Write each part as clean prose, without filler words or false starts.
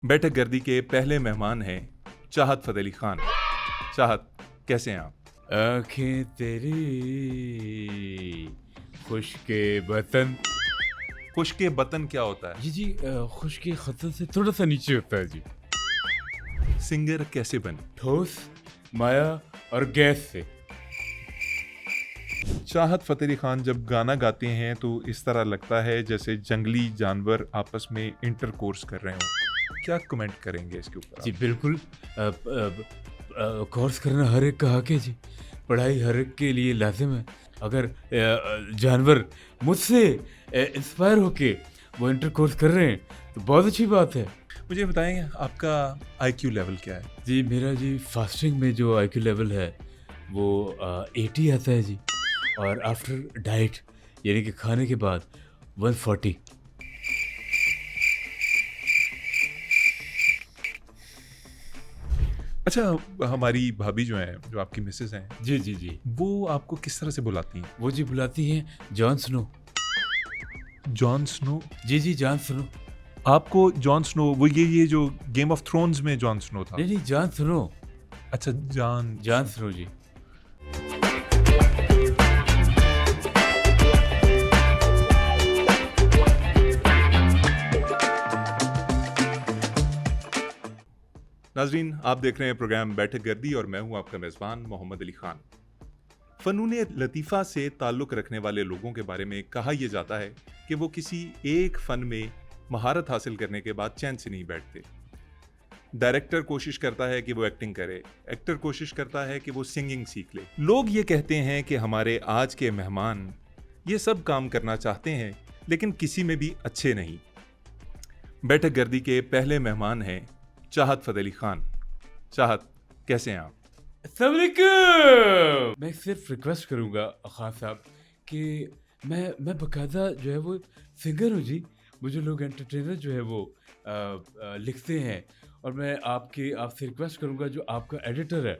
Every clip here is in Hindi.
बैठक गर्दी के पहले मेहमान हैं चाहत फ़तेह अली खान। चाहत, कैसे हैं आप? आंखें तेरी खुश्के बतन। खुश्के बतन क्या होता है? जी खुश्के खतन से थोड़ा सा नीचे होता है जी। सिंगर कैसे बने? ठोस, माया और गैस से। चाहत फ़तेह अली खान जब गाना गाते हैं तो इस तरह लगता है जैसे जंगली जानवर आपस में इंटरकोर्स कर रहे हों। क्या कमेंट करेंगे इसके ऊपर जी आप? बिल्कुल। कोर्स करना हर एक का हक है जी। पढ़ाई हर एक के लिए लाजिम है। अगर जानवर मुझसे इंस्पायर होके वो इंटर कोर्स कर रहे हैं तो बहुत अच्छी बात है। मुझे बताएं आपका आईक्यू लेवल क्या है? जी मेरा जी फास्टिंग में जो आईक्यू लेवल है वो 80 आता है जी। और आफ्टर डाइट यानी कि खाने के बाद 140। अच्छा, हमारी भाभी जो हैं, जो आपकी मिसेज हैं, जी जी जी। वो आपको किस तरह से बुलाती हैं? वो जी बुलाती हैं जॉन स्नो। John Snow? जी जी जॉन स्नो। आपको जॉन स्नो वो ये जो गेम ऑफ थ्रोन्स में जॉन स्नो था? नहीं नहीं जॉन स्नो। अच्छा, जॉन जॉन स्नो जी। नाजरीन, आप देख रहे हैं प्रोग्राम बैठक गर्दी और मैं हूं आपका मेज़बान मोहम्मद अली खान। फ़नून लतीफ़ा से ताल्लुक़ रखने वाले लोगों के बारे में कहा यह जाता है कि वो किसी एक फ़न में महारत हासिल करने के बाद चैन से नहीं बैठते। डायरेक्टर कोशिश करता है कि वो एक्टिंग करे, एक्टर कोशिश करता है कि वो सिंगिंग सीख ले। लोग ये कहते हैं कि हमारे आज के मेहमान ये सब काम करना चाहते हैं लेकिन किसी में भी अच्छे नहीं। बैठक गर्दी के पहले मेहमान हैं चाहत फ़तेह अली खान। चाहत, कैसे हैं आप? अस्सलाम वालेकुम। मैं सिर्फ रिक्वेस्ट करूंगा खान साहब कि मैं बकायदा जो है वो सिंगर हूँ जी। मुझे लोग एंटरटेनर जो है वो लिखते हैं और मैं आपसे रिक्वेस्ट करूंगा जो आपका एडिटर है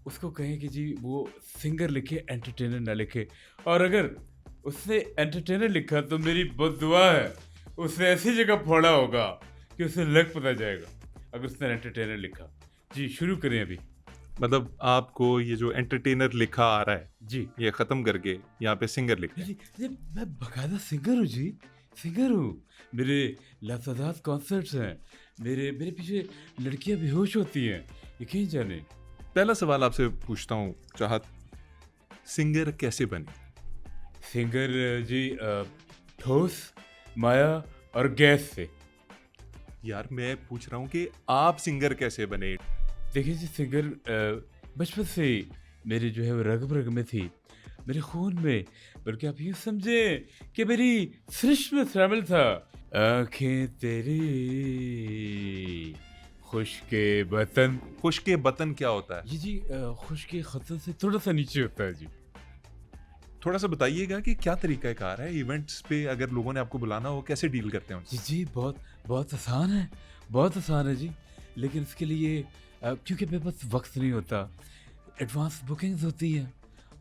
उसको कहें कि जी वो सिंगर लिखे एंटरटेनर ना लिखे। और अगर उसने एंटरटेनर लिखा तो मेरी बद्दुआ है उसने ऐसी जगह फोड़ा होगा कि उसे लग पता जाएगा अगर उसने एंटरटेनर लिखा। जी शुरू करें अभी। मतलब आपको ये जो एंटरटेनर लिखा आ रहा है, जी ये ख़त्म करके यहाँ पे सिंगर लिखें। जी जी मैं बकायदा सिंगर हूँ जी। सिंगर हूँ। मेरे लातादात कॉन्सर्ट्स हैं। मेरे मेरे पीछे लड़कियां बेहोश होती हैं यकीन जाने। पहला सवाल आपसे पूछता हूँ चाहत, सिंगर कैसे बने? सिंगर जी ठोस, माया और गैस से। यार मैं पूछ रहा हूँ कि आप सिंगर कैसे बने? देखिए जी सिंगर बचपन से ही मेरी जो है वो रग रग में थी, मेरे खून में, बल्कि आप यूँ समझे कि मेरी सृष्टि में शामिल था। आंखें तेरी खुश्के बतन। खुश्के बतन क्या होता है? ये जी खुश्के खतन से थोड़ा सा नीचे होता है जी। थोड़ा सा बताइएगा कि क्या तरीका कार है इवेंट्स पे अगर लोगों ने आपको बुलाना हो कैसे डील करते हैं उनसे? जी जी बहुत बहुत आसान है। बहुत आसान है जी। लेकिन इसके लिए क्योंकि मेरे पास वक्त नहीं होता, एडवांस बुकिंग्स होती हैं।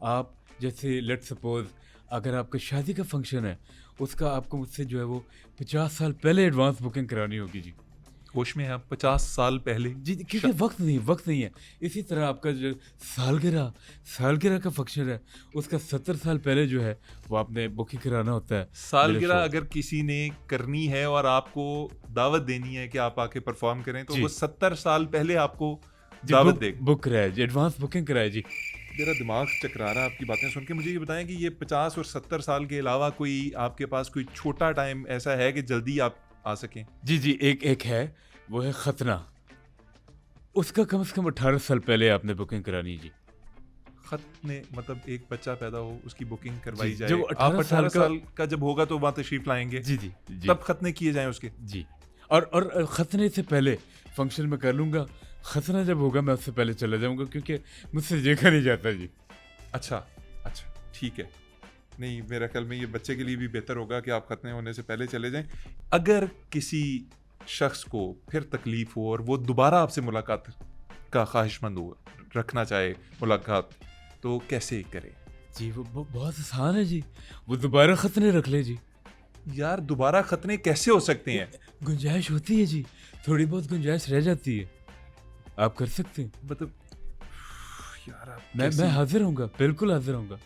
आप जैसे लेट सपोज अगर आपका शादी का फंक्शन है उसका आपको मुझसे जो है वो 50 साल पहले एडवांस बुकिंग करानी होगी जी। होश में हैं आप? 50 साल पहले? जी क्योंकि वक्त नहीं है। इसी तरह आपका जो सालगिरह सालगिरह का फंक्शन है उसका 70 साल पहले जो है वो आपने बुकिंग कराना होता है। मेरे सालगिरह शो अगर किसी ने करनी है और आपको दावत देनी है कि आप आके परफॉर्म करें तो जी वो 70 साल पहले आपको जी दावत देगा। बुक कराया जी, एडवांस बुकिंग कराया जी। मेरा दिमाग चकरा रहा है आपकी बातें सुन के। मुझे ये बताएं कि ये 50 और 70 साल के अलावा कोई आपके पास कोई छोटा टाइम ऐसा है कि जल्दी आप आ सकें? जी जी एक एक है वो है खतना। उसका कम से कम 18 साल पहले आपने बुकिंग करानी है जी। खत में मतलब एक बच्चा पैदा हो उसकी बुकिंग करवाई जी, जाए। जब आप 18 18 साल साल का जब होगा तो वहाँ तशरीफ लाएंगे, जी जी जी तब खतने किए जाएं उसके। जी। और खतने से पहले फंक्शन में कर लूँगा। खतना जब होगा मैं उससे पहले चला जाऊँगा क्योंकि मुझसे देखा नहीं जाता जी। अच्छा अच्छा, ठीक है। नहीं, मेरा ख्याल में ये बच्चे के लिए भी बेहतर होगा कि आप खतने होने से पहले चले जाएं। अगर किसी शख्स को फिर तकलीफ हो और वो दोबारा आपसे मुलाकात का ख्वाहिशमंद हो, रखना चाहे मुलाकात, तो कैसे करे? जी वो बहुत आसान है जी। वो दोबारा खतने रख ले जी। यार दोबारा खतने कैसे हो सकते हैं? गुंजाइश होती है जी, थोड़ी बहुत गुंजाइश रह जाती है, आप कर सकते हैं। मतलब यार आप मैं कैसी- हाजिर होऊंगा, बिल्कुल हाजिर होऊंगा।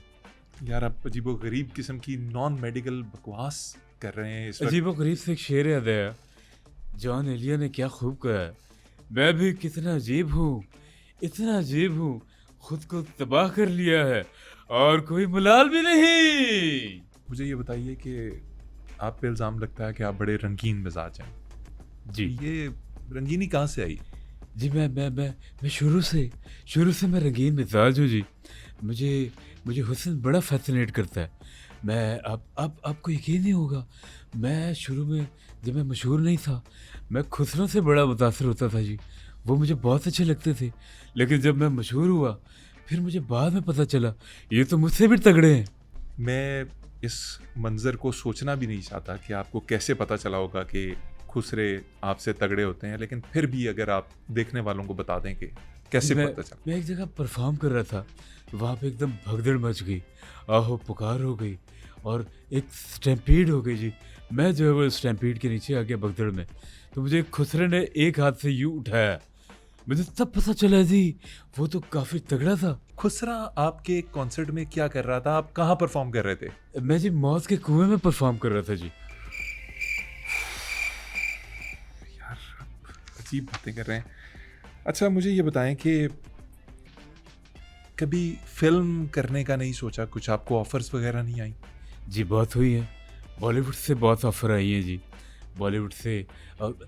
यार आप अजीबो गरीब किस्म की नॉन मेडिकल बकवास कर रहे हैं इस वक्त। अजीबो गरीब से एक शेर याद आया, जॉन एलिया ने क्या खूब कहा है, मैं भी कितना अजीब हूँ, इतना अजीब हूँ, खुद को तबाह कर लिया है और कोई मुलाल भी नहीं। मुझे ये बताइए कि आप पे इल्ज़ाम लगता है कि आप बड़े रंगीन मिजाज हैं। जी ये रंगीनी कहाँ से आई? जी, मैं शुरू से मैं रंगीन मिजाज हूँ जी। मुझे मुझे हुस्न बड़ा फैसिनेट करता है। मैं आप आपको यकीन नहीं होगा, मैं शुरू में जब मैं मशहूर नहीं था, मैं खुसरों से बड़ा मुतासर होता था जी। वो मुझे बहुत अच्छे लगते थे, लेकिन जब मैं मशहूर हुआ, फिर मुझे बाद में पता चला ये तो मुझसे भी तगड़े हैं। मैं इस मंजर को सोचना भी नहीं चाहता कि आपको कैसे पता चला होगा कि खुसरे आपसे तगड़े होते हैं, लेकिन फिर भी अगर आप देखने वालों को बता दें कि कैसे मैं पता चला। मैं एक जगह परफॉर्म कर रहा था, वहाँ पे एकदम भगदड़ मच गई, आहो पुकार हो गई और एक स्टैम्पीड हो गई जी। मैं जो है वो स्टैम्पीड के नीचे आ गया भगदड़ में, तो मुझे खुसरे ने एक हाथ से यूं उठाया, मुझे तब पता चला जी वो तो काफ़ी तगड़ा था। खुसरा आपके कॉन्सर्ट में क्या कर रहा था? आप कहाँ परफॉर्म कर रहे थे? मैं जी मौत के कुएं में परफॉर्म कर रहा था जी। यार आप अजीब बातें कर रहे हैं। अच्छा मुझे ये बताएं कि कभी फिल्म करने का नहीं सोचा? कुछ आपको ऑफर्स वगैरह नहीं आई? जी बहुत हुई है, बॉलीवुड से बहुत ऑफर आई हैं जी। बॉलीवुड से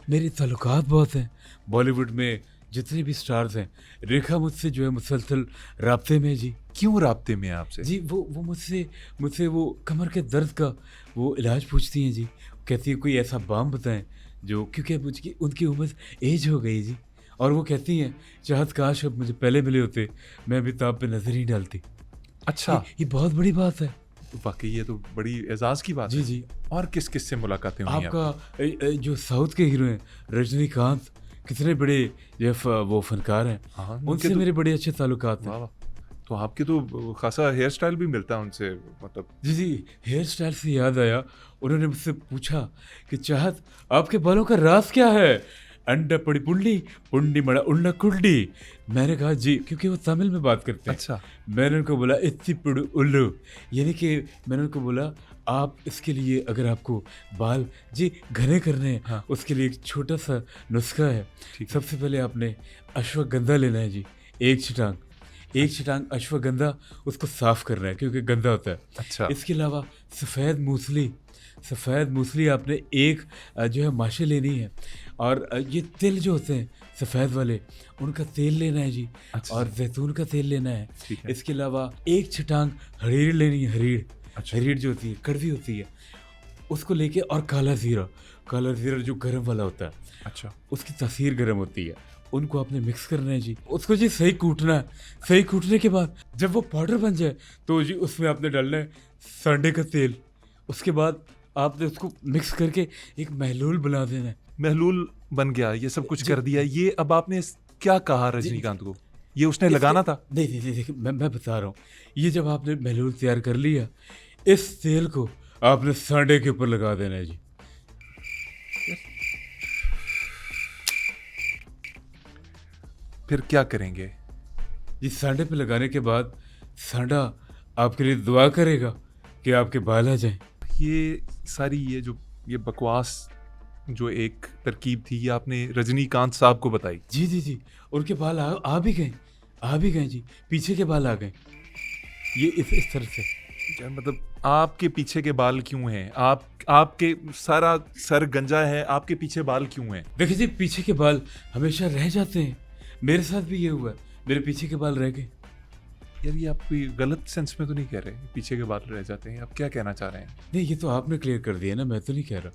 मेरे ताल्लुकात बहुत हैं बॉलीवुड में, जितने भी स्टार्स हैं, रेखा मुझसे जो है मुसलसल राब्ते में है जी। क्यों राब्ते में हैं आपसे? जी वो मुझसे मुझसे वो कमर के दर्द का वो इलाज पूछती हैं जी। कहती है कोई ऐसा बाम बताएं जो, क्योंकि अब मुझकी उनकी उम्र एज हो गई जी, और वो कहती हैं चाहत काश अब मुझे पहले मिले होते, मैं अभी ताप पे नजर ही डालती। अच्छा ये बहुत बड़ी बात है। वाकई ये तो बड़ी एजाज की बात जी है। जी, और किस किस से मुलाकातें हुई हैं आपका जो साउथ के हीरो हैं रजनीकांत, कितने बड़े जो वो फनकार हैं, हाँ, उनसे तो, मेरे बड़े अच्छे ताल्लुकात हैं। वाह वाह। तो आपके तो खासा हेयर स्टाइल भी मिलता है उनसे, मतलब। जी जी, हेयर स्टाइल से याद आया, उन्होंने मुझसे पूछा कि चाहत आपके बालों का राज क्या है, अंडा पड़ी पुंडी पुंडी मड़ा उन्ना कुंडी। मैंने कहा जी, क्योंकि वो तमिल में बात करते हैं। अच्छा मैंने उनको बोला इत्ती पुड़ू उल्लू, यानी कि मैंने उनको बोला आप इसके लिए अगर आपको बाल जी घने करने हैं, हाँ। उसके लिए एक छोटा सा नुस्खा है। ठीक है। सबसे पहले आपने अश्वगंधा लेना है जी, एक छिटांग अश्वगंधा, उसको साफ करना है क्योंकि गंदा होता है। अच्छा इसके अलावा सफ़ेद मूसली आपने एक जो है माशे लेनी है, और ये तिल जो होते हैं सफ़ेद वाले, उनका तेल लेना है जी, अच्छा और जैतून का तेल लेना है। ठीक है। इसके अलावा एक छिटांग हरीड़ लेनी है, अच्छा हरीड़ जो होती है कड़वी होती है, उसको लेके, और काला ज़ीरा जो गर्म वाला होता है, अच्छा उसकी तासीर गर्म होती है, उनको आपने मिक्स करना है जी। उसको जी सही कूटना है, सही कूटने के बाद जब वो पाउडर बन जाए तो जी उसमें आपने डालना है सांडे का तेल। उसके बाद आपने उसको मिक्स करके एक महलूल बना देना है। महलूल बन गया, ये सब कुछ जी। कर दिया। ये अब आपने क्या कहा रजनीकांत को? ये उसने लगाना था? नहीं देखिए, मैं बता रहा हूँ, ये जब आपने महलूल तैयार कर लिया, इस तेल को आपने सांडे के ऊपर लगा देना है जी। फिर क्या करेंगे? जी सांडे पे लगाने के बाद सांडा आपके लिए दुआ करेगा कि आपके बाल आ जाएं। ये सारी ये बकवास जो एक तरकीब थी, ये आपने रजनीकांत साहब को बताई? जी, उनके बाल आ भी गए जी, पीछे के बाल आ गए, ये इस तरह से। क्या मतलब आपके पीछे के बाल क्यों हैं? आपके सारा सर गंजा है, आपके पीछे बाल क्यों हैं? देखिए जी, पीछे के बाल हमेशा रह जाते हैं, मेरे साथ भी ये हुआ, मेरे पीछे के बाल रह गए। यार ये आप कोई गलत सेंस में तो नहीं कह रहे पीछे के बाल रह जाते हैं? आप क्या कहना चाह रहे हैं? नहीं, ये तो आपने क्लियर कर दिया ना, मैं तो नहीं कह रहा।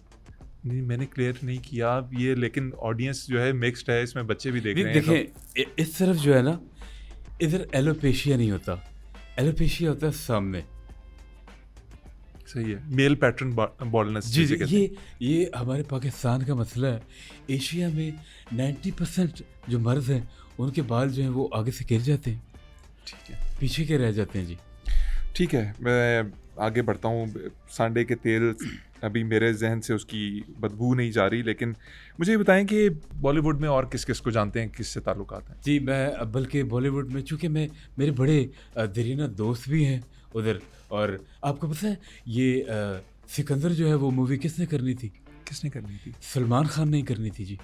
नहीं मैंने क्लियर नहीं किया आप ये, लेकिन ऑडियंस जो है मिक्स्ड है, इसमें बच्चे भी देख रहे हैं। देखें, इस तरफ जो है ना, इधर एलोपेशिया नहीं होता, एलोपेशिया होता है सामने। सही है, मेल पैटर्न बॉल्डनेस जी जिसे कहते हैं। ये हमारे पाकिस्तान का मसला है। एशिया में 90% जो मर्द हैं उनके बाल जो हैं वो आगे से गिर जाते हैं, ठीक है पीछे के रह जाते हैं जी। ठीक है, मैं आगे बढ़ता हूँ। सांडे के तेल अभी मेरे जहन से उसकी बदबू नहीं जा रही, लेकिन मुझे ये बताएं कि बॉलीवुड में और किस किस को जानते हैं, किससे ताल्लुकात हैं? जी, मैं बल्कि बॉलीवुड में चूँकि मैं मेरे बड़े दरीना दोस्त भी हैं उधर। और आपको पता है ये सिकंदर जो है वो मूवी किसने करनी थी? किसने करनी थी? सलमान खान ने ही करनी थी जी।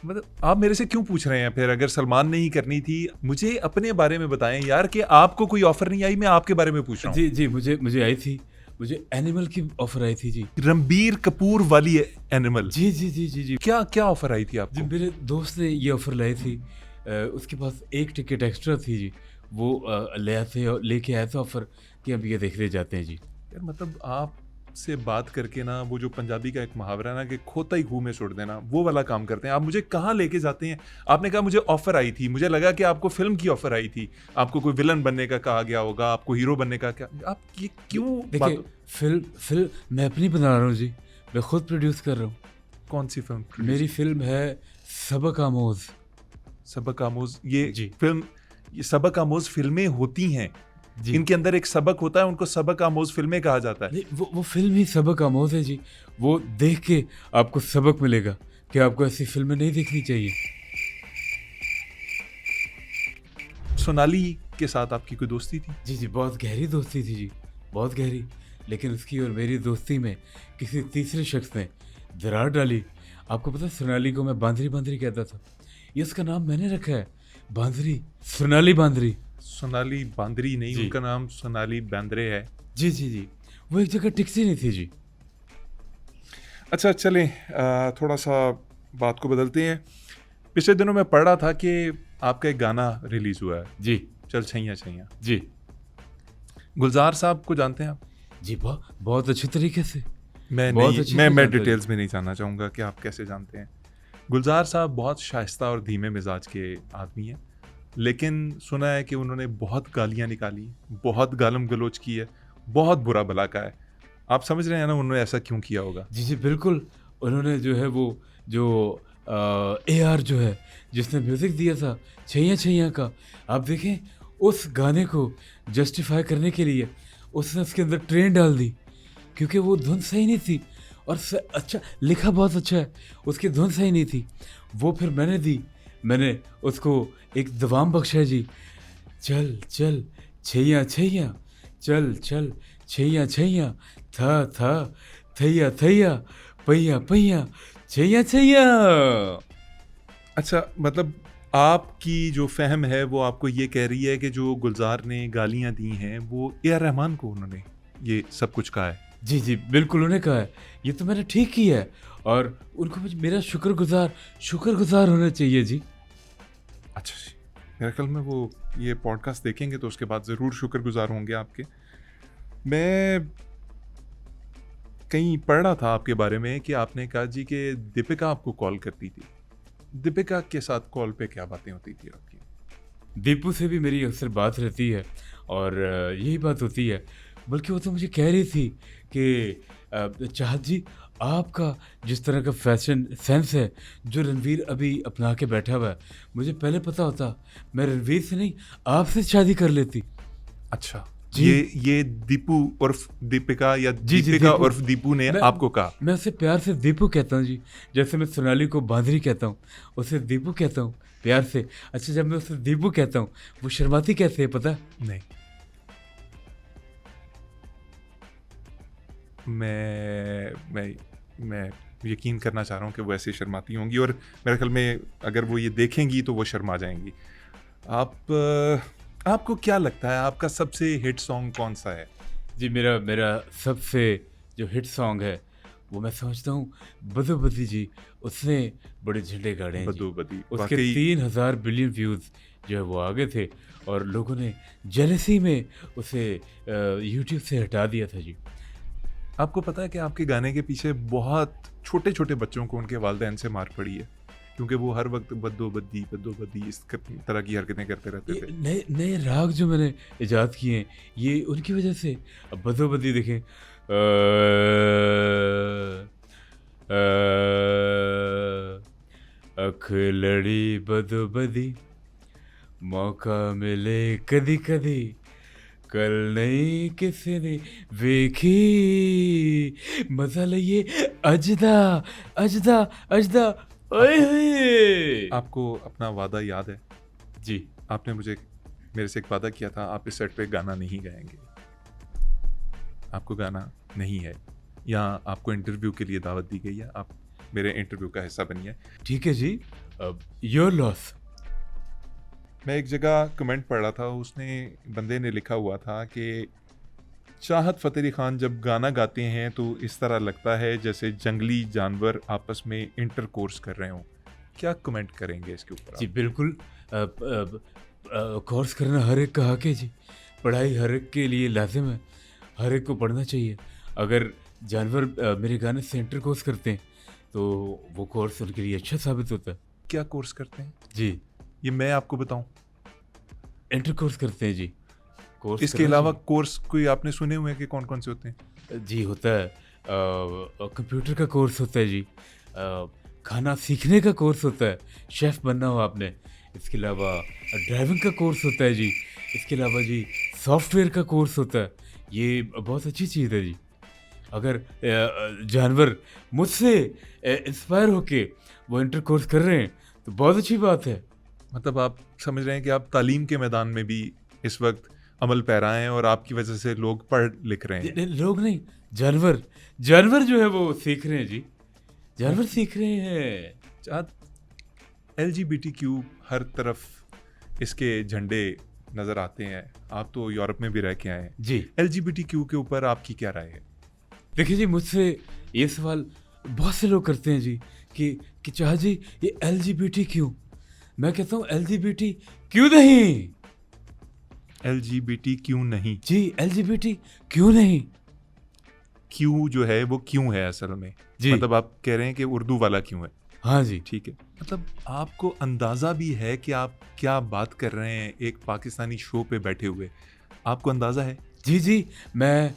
मतलब आप मेरे से क्यों पूछ रहे हैं फिर? अगर सलमान ने ही करनी थी, मुझे अपने बारे में बताएं यार, कि आपको कोई ऑफर नहीं आई, मैं आपके बारे में पूछ रहा हूँ। जी, जी, मुझे मुझे आई थी, मुझे एनिमल की ऑफ़र आई थी जी। रणबीर कपूर वाली एनिमल, जी, जी, जी, जी, जी। क्या क्या ऑफर आई थी जी, आपको? मेरे दोस्त ने ये ऑफ़र लाई थी। उसके पास एक टिकट एक्स्ट्रा थी जी। वो ले आए थे और लेके आया था ऑफ़र कि अब ये देखने जाते हैं जी। यार मतलब आपसे बात करके ना, वो जो पंजाबी का एक मुहावरा है ना कि खोता ही खूह में सुट देना, वो वाला काम करते हैं। आप मुझे कहाँ लेके जाते हैं? आपने कहा मुझे ऑफर आई थी, मुझे लगा कि आपको फिल्म की ऑफर आई थी, आपको कोई विलन बनने का कहा गया होगा, आपको हीरो बनने का क्या, आप ये क्यों देखिए, बात? फ़िल्म मैं अपनी बना रहा हूँ जी। मैं खुद प्रोड्यूस कर रहा हूँ। कौन सी फिल्म प्रोड्यूस? मेरी फ़िल्म है सबक आमोज़। सबक आमोज। ये जी। फिल्म, ये सबक आमोज फिल्में होती हैं, जी। इनके अंदर एक सबक होता है, उनको सबक आमोज फिल्में कहा जाता है। नहीं, वो फ़िल्म ही सबक आमोज़ है जी। वो देख के आपको सबक मिलेगा कि आपको ऐसी फ़िल्में नहीं देखनी चाहिए। सोनाली के साथ आपकी कोई दोस्ती थी? जी, जी, बहुत गहरी दोस्ती थी जी, बहुत गहरी। लेकिन उसकी और मेरी दोस्ती में किसी तीसरे शख्स ने दरार डाली। आपको पता है सोनाली को मैं बांदरी-बांदरी कहता था। ये उसका नाम मैंने रखा है, बांदरी, सोनाली बांदरी। सोनाली बांदरी नहीं, जी। उनका नाम सोनाली बेंद्रे है। जी, जी, जी। वो एक जगह टिकती नहीं थी जी। अच्छा चलें, थोड़ा सा बात को बदलते हैं। पिछले दिनों मैं पढ़ रहा था कि आपका एक गाना रिलीज हुआ है, जी, चल छैया छैया। जी। गुलजार साहब को जानते हैं आप? जी, बहुत अच्छे तरीके से। मैं बहुत नहीं, अच्छे से मैं जानता जी। डिटेल्स में नहीं जानना चाहूँगा कि आप कैसे जानते हैं। गुलजार साहब बहुत शाइस्ता और धीमे मिजाज के आदमी हैं, लेकिन सुना है कि उन्होंने बहुत गालियाँ निकाली, बहुत गालम गलोच की है, बहुत बुरा भला कहा है। आप समझ रहे हैं ना उन्होंने ऐसा क्यों किया होगा? जी, जी, बिल्कुल। उन्होंने जो है वो जो एआर जो है जिसने म्यूज़िक दिया था छैया छैया का, आप देखें उस गाने को जस्टिफ़ाई करने के लिए उसने उसके अंदर ट्रेन डाल दी, क्योंकि वो धुन सही नहीं थी। और अच्छा लिखा बहुत अच्छा है, उसकी धुन सही नहीं थी। वो फिर मैंने दी, मैंने उसको एक दवाम बख्शा जी। चल चल छैया छैया, चल चल छैया छैया, था थैया थैया, पैया पैया, छैया छैया। अच्छा, मतलब आपकी जो फ़हम है वो आपको ये कह रही है कि जो गुलज़ार ने गालियाँ दी हैं, वो ए आर रहमान को उन्होंने ये सब कुछ कहा है। जी, जी, बिल्कुल उन्होंने कहा है, ये तो मैंने ठीक किया है और उनको मेरा शुक्रगुज़ार होना चाहिए जी। अच्छा जी, मेरे ख़्याल में वो ये पॉडकास्ट देखेंगे तो उसके बाद ज़रूर शुक्रगुज़ार होंगे आपके। मैं कहीं पढ़ रहा था आपके बारे में कि आपने कहा जी कि दीपिका आपको कॉल करती थी। दीपिका के साथ कॉल पे क्या बातें होती थी आपकी? दीपू से भी मेरी अक्सर बात रहती है और यही बात होती है। बल्कि वो तो मुझे कह रही थी कि चाहत जी, आपका जिस तरह का फैशन सेंस है जो रणवीर अभी अपना के बैठा हुआ है, मुझे पहले पता होता मैं रणवीर से नहीं आपसे शादी कर लेती। अच्छा, जी। ये दीपू उर्फ दीपिका या जी, जी, दीपिका दीपू। उर्फ दीपू ने मैं आपको कहा? मैं उसे प्यार से दीपू कहता हूँ जी। जैसे मैं सोनाली को बांदरी कहता हूँ, उसे दीपू कहता हूँ प्यार से। अच्छा, जब मैं उसे दीपू कहता हूँ, वो शर्माती कैसे है पता है? नहीं, मैं यकीन करना चाह रहा हूँ कि वो ऐसे शर्माती होंगी, और मेरे ख्याल में अगर वो ये देखेंगी तो वो शर्मा जाएंगी। आपको क्या लगता है आपका सबसे हिट सॉन्ग कौन सा है? जी, मेरा मेरा सबसे जो हिट सॉन्ग है, वो मैं समझता हूँ बदो बदी जी, उसने बड़े झंडे गाड़े हैं जी। बदो बदी उसके वाकई। 3000 बिलियन व्यूज़ जो है वो आ गए थे और लोगों ने जेलसी में उसे यूट्यूब से हटा दिया था जी। आपको पता है कि आपके गाने के पीछे बहुत छोटे छोटे बच्चों को उनके वालिदैन से मार पड़ी है, क्योंकि वो हर वक्त बद्दो बद्दी इस तरह की हरकतें करते रहते ये थे। नए नए राग जो मैंने इजाद किए हैं, ये उनकी वजह से। अब बदो बदी देखें, अख लड़ी बदो बदी, मौका मिले कदी कदी, कल नहीं किसी ने वेखी मजा लइए अजदा अजदा अजदा ओए होए आपको अपना वादा याद है? जी आपने मेरे से एक वादा किया था, आप इस सेट पे गाना नहीं गाएंगे। आपको गाना नहीं है, या आपको इंटरव्यू के लिए दावत दी गई है, आप मेरे इंटरव्यू का हिस्सा बनिए। ठीक है जी योर लॉस मैं एक जगह कमेंट पढ़ रहा था, उसने बंदे ने लिखा हुआ था कि चाहत फ़तेह अली खान जब गाना गाते हैं तो इस तरह लगता है जैसे जंगली जानवर आपस में इंटरकोर्स कर रहे हों। क्या कमेंट करेंगे इसके ऊपर जी आप? बिल्कुल कोर्स करना हर एक का हक है जी पढ़ाई हर एक के लिए लाजिम है हर एक को पढ़ना चाहिए अगर जानवर मेरे गाने से इंटर कोर्स करते हैं तो वो कोर्स उनके लिए अच्छा साबित होता है क्या कोर्स करते हैं? जी ये मैं आपको बताऊं? इंटर कोर्स करते हैं जी कोर्स इसके करना अलावा कोर्स कोई आपने सुने हुए हैं कि कौन कौन से होते हैं? चाहिए। जी होता है कंप्यूटर का कोर्स होता है जी खाना सीखने का कोर्स होता है शेफ़ बनना हो आपने इसके अलावा ड्राइविंग का कोर्स होता है जी इसके अलावा जी सॉफ्टवेयर का कोर्स होता है ये बहुत अच्छी चीज़ है जी अगर जानवर मुझसे इंस्पायर होके वो इंटर कोर्स कर रहे हैं तो बहुत अच्छी बात है मतलब आप समझ रहे हैं कि आप तालीम के मैदान में भी इस वक्त अमल पैरा हैं और आपकी वजह से लोग पढ़ लिख रहे हैं। लोग नहीं जानवर जानवर जो है वो सीख रहे हैं जी जानवर सीख रहे हैं LGBTQ हर तरफ इसके झंडे नज़र आते हैं। आप तो यूरोप में भी रह के आए हैं। जी LGBTQ के ऊपर आपकी क्या राय है? देखिए जी मुझसे ये सवाल बहुत से लोग करते हैं जी कि चाह जी ये LGBT क्यों मैं कहता हूँ LGBT क्यों नहीं LGBTQ नहीं, जी LGBT क्यों नहीं क्यों जो है वो क्यों है असल में? जी मतलब आप कह रहे हैं कि उर्दू वाला क्यों है? हाँ जी ठीक है। मतलब आपको अंदाज़ा भी है कि आप क्या बात कर रहे हैं एक पाकिस्तानी शो पे बैठे हुए? आपको अंदाज़ा है? जी जी मैं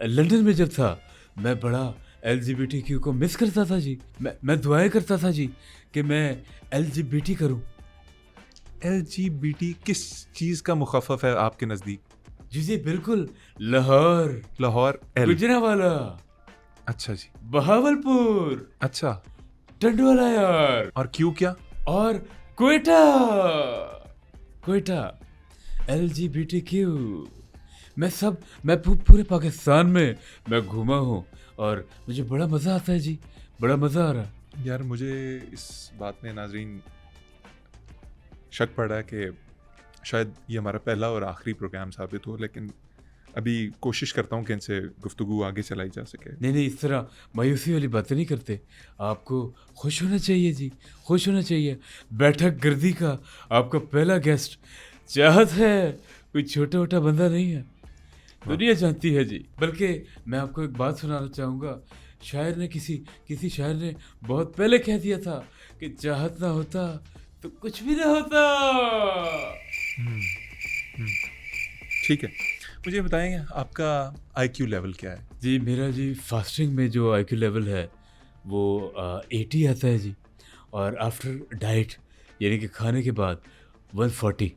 लंदन में जब था मैं बड़ा LGBTQ को मिस करता था जी मैं दुआएं करता था जी कि मैं LGBT करूं LGBT किस चीज़ का मुखफ़फ़ है आपके नज़दीक? जी जी बिल्कुल लाहौर लाहौर L। गुजरावाला अच्छा जी। बहावलपुर अच्छा, टंडवाला यार और क्यों क्या? और क्वेटा क्वेटा LGBTQ मैं पूरे पाकिस्तान में मैं घूमा हूँ और मुझे बड़ा मज़ा आता है जी बड़ा मज़ा आ रहा है यार मुझे इस बात में नाज़रीन शक पड़ रहा है कि शायद ये हमारा पहला और आखिरी प्रोग्राम साबित हो, लेकिन अभी कोशिश करता हूँ कि इनसे गुफ्तगू आगे चलाई जा सके। नहीं इस तरह मायूसी वाली बातें नहीं करते आपको खुश होना चाहिए जी खुश होना चाहिए बैठक गर्दी का आपका पहला गेस्ट चाहत है कोई छोटा मोटा बंदा नहीं है दुनिया जानती है जी बल्कि मैं आपको एक बात सुनाना चाहूँगा शायर ने किसी शायर ने बहुत पहले कह दिया था कि चाहत ना होता तो कुछ भी ना होता ठीक है, मुझे बताएंगे आपका IQ लेवल क्या है? जी मेरा जी फास्टिंग में जो IQ लेवल है वो 80 आता है जी और आफ्टर डाइट यानी कि खाने के बाद 140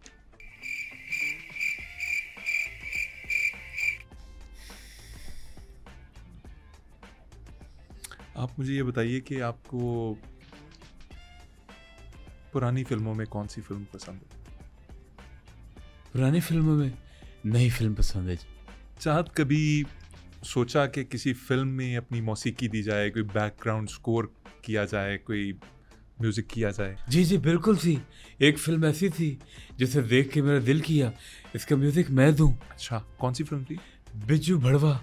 आप मुझे ये बताइए कि आपको पुरानी फिल्मों में कौन सी फिल्म पसंद है? पुरानी फिल्मों में नई फिल्म पसंद है जी चाहत कभी सोचा कि किसी फिल्म में अपनी मौसीकी दी जाए, कोई बैकग्राउंड स्कोर किया जाए, कोई म्यूज़िक किया जाए? जी बिल्कुल थी एक फिल्म ऐसी थी जिसे देख के मेरा दिल किया इसका म्यूजिक मैं दूं अच्छा, कौन सी फिल्म थी? बिज्जू भड़वा